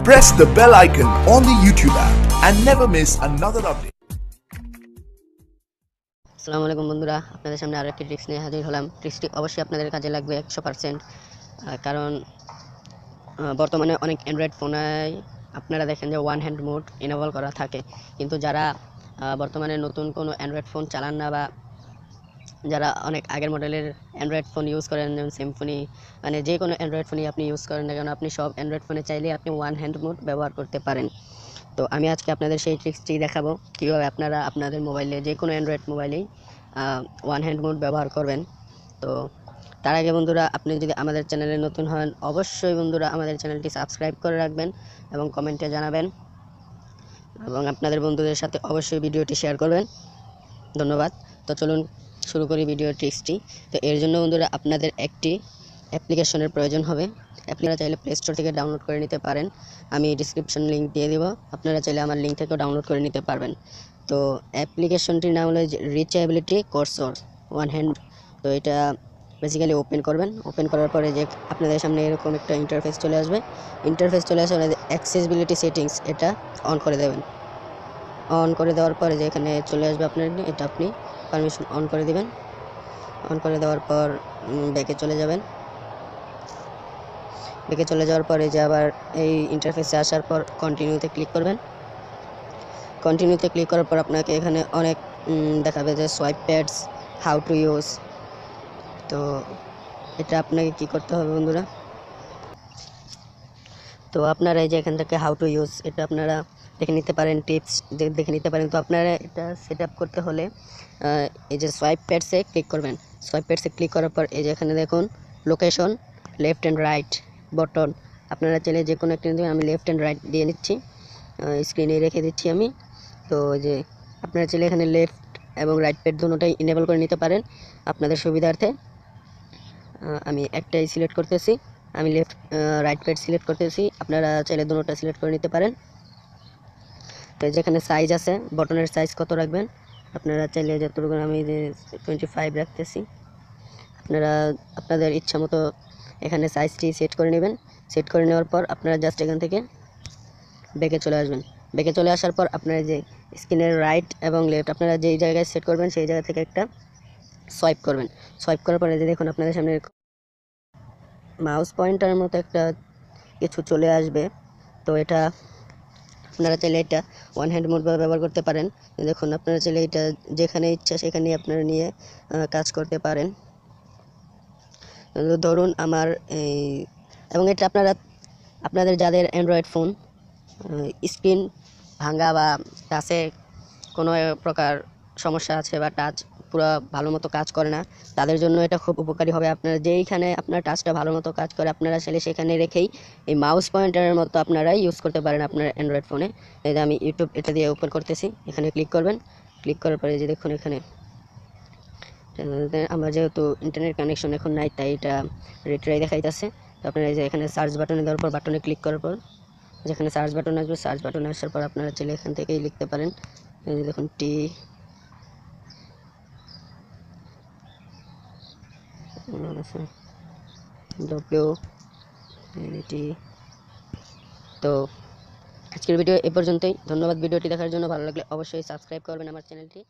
Press the bell icon on the YouTube app and never miss another update. আসসালামু আলাইকুম বন্ধুরা, আপনাদের সামনে আরো একটি ট্রিক্স নিয়ে হাজির হলাম। ট্রিক্সটি অবশ্যই আপনাদের কাজে লাগবে 100%। কারণ বর্তমানে অনেক অ্যান্ড্রয়েড ফোনে আপনারা দেখেন যে ওয়ান হ্যান্ড মোড এনেবল করা থাকে, কিন্তু যারা বর্তমানে নতুন কোনো অ্যান্ড্রয়েড ফোন চালান না বা যারা অনেক আগের মডেলের অ্যান্ড্রয়েড ফোন ইউজ করেন, যেমন সিম্ফনি, মানে যে কোনো অ্যান্ড্রয়েড ফোনই আপনি ইউজ করেন না কেন, আপনি সব অ্যান্ড্রয়েড ফোনে চাইলে আপনি ওয়ান হ্যান্ড মোড ব্যবহার করতে পারেন। তো আমি আজকে আপনাদের সেই ট্রিক্সটি দেখাবো কীভাবে আপনারা আপনাদের মোবাইলে, যে কোনো অ্যান্ড্রয়েড মোবাইলেই ওয়ান হ্যান্ড মোড ব্যবহার করবেন। তো তার আগে বন্ধুরা, আপনি যদি আমাদের চ্যানেলে নতুন হন, অবশ্যই বন্ধুরা আমাদের চ্যানেলটি সাবস্ক্রাইব করে রাখবেন এবং কমেন্টে জানাবেন, এবং আপনাদের বন্ধুদের সাথে অবশ্যই ভিডিওটি শেয়ার করবেন। ধন্যবাদ। তো চলুন শুরু করি ভিডিও ট্রিক্সটি। তো এর জন্য বন্ধুরা আপনাদের একটি অ্যাপ্লিকেশনের প্রয়োজন হবে। আপনারা চাইলে প্লে স্টোর থেকে ডাউনলোড করে নিতে পারেন, আমি ডিসক্রিপশন লিঙ্ক দিয়ে দেব, আপনারা চাইলে আমার লিঙ্ক থেকেও ডাউনলোড করে নিতে পারবেন। তো অ্যাপ্লিকেশনটির নাম হলো রিচেবিলিটি কার্সর ওয়ান হ্যান্ড। তো এটা বেসিক্যালি ওপেন করবেন। ওপেন করার পরে যে আপনাদের সামনে এরকম একটা ইন্টারফেস চলে আসবে। ইন্টারফেস চলে আসার অ্যাক্সেসিবিলিটি সেটিংস এটা অন করে দেবেন। অন করে দেওয়ার পরে যে এখানে চলে আসবে আপনার, এটা আপনি পারমিশন অন করে দিবেন। অন করে দেওয়ার পর ব্যাকে চলে যাবেন। ব্যাকে চলে যাওয়ার পরে যে আবার এই ইন্টারফেসে আসার পর কন্টিনিউতে ক্লিক করবেন। কন্টিনিউতে ক্লিক করার পর আপনাকে এখানে অনেক দেখাবে যে swipe pads, how to use. তো এটা আপনাকে কি করতে হবে বন্ধুরা, তো আপনারা এই যে এখান থেকে হাউ টু ইউজ এটা আপনারা দেখে নিতে পারেন, টিপস দেখে নিতে পারেন। তো আপনারা এটা সেট আপ করতে হলে এই যে সোয়াইপ প্যাডসে ক্লিক করবেন। সোয়াইপ প্যাডসে ক্লিক করার পর এই যে এখানে দেখুন location, left and right button, আপনারা চাইলে যে কোনো একটা দেবেন। আমি লেফট অ্যান্ড রাইট দিয়ে নিচ্ছি, স্ক্রিনে রেখে দিচ্ছি আমি। তো যে আপনারা চাইলে এখানে লেফট এবং রাইট প্যাড দুটোটাই ইনেবল করে নিতে পারেন আপনাদের সুবিধার্থে। আমি একটাই সিলেক্ট করতেছি, আমি লেফট রাইট প্যাড সিলেক্ট করতেছি, আপনারা চাইলে দুটোটা সিলেক্ট করে নিতে পারেন। তো যেখানে সাইজ আছে, বটনের সাইজ কত রাখবেন আপনারা চাইলে যতটুকু, আমি যে 25 রাখতেছি, আপনারা আপনাদের ইচ্ছা মতো এখানে সাইজটি সেট করে নেবেন। সেট করে নেওয়ার পর আপনারা জাস্ট এখান থেকে ব্যাকে চলে আসবেন। ব্যাকে চলে আসার পর আপনারা যে স্ক্রিনের রাইট এবং লেফট আপনারা যেই জায়গায় সেট করবেন সেই জায়গা থেকে একটা সোয়াইপ করবেন। সোয়াইপ করার পরে যে দেখুন আপনাদের সামনে মাউস পয়েন্টার মতো একটা কিছু চলে আসবে। তো এটা আপনারা চাইলে এটা ওয়ান হ্যান্ড মোড ব্যবহার করতে পারেন। দেখুন আপনারা চাইলে এটা যেখানে ইচ্ছা সেখানেই আপনারা নিয়ে কাজ করতে পারেন। ধরুন আমার এই, এবং এটা আপনারা আপনাদের যাদের অ্যান্ড্রয়েড ফোন স্ক্রিন ভাঙা বা টাচে কোনো প্রকার সমস্যা আছে বা টাচ পুরো ভালো মতো কাজ করে না, তাদের জন্য এটা খুব উপকারী হবে। আপনারা যেইখানে আপনার টাচটা ভালো মতো কাজ করে আপনারা চাইলে সেখানে রেখেই এই মাউস পয়েন্টারের মতো আপনারা ইউজ করতে পারেন আপনার অ্যান্ড্রয়েড ফোনে। এই যে আমি ইউটিউব এটা দিয়ে ওপেন করতেছি, এখানে ক্লিক করবেন। ক্লিক করার পরে যে দেখুন এখানে আমার যেহেতু ইন্টারনেট কানেকশন এখন নাই, তাই এটা রিট্রাই দেখাইতেছে। তো আপনারা এই যে এখানে সার্চ বাটনে দেওয়ার পর, বাটনে ক্লিক করার পর যেখানে সার্চ বাটন আসবে, সার্চ বাটনে আসার পর আপনারা চাইলে এখান থেকেই লিখতে পারেন। এই যে দেখুন টি তো আজকের ভিডিও এ পর্যন্তই। ধন্যবাদ ভিডিওটি দেখার জন্য। ভালো লাগলে অবশ্যই সাবস্ক্রাইব করবেন আমার চ্যানেলটি।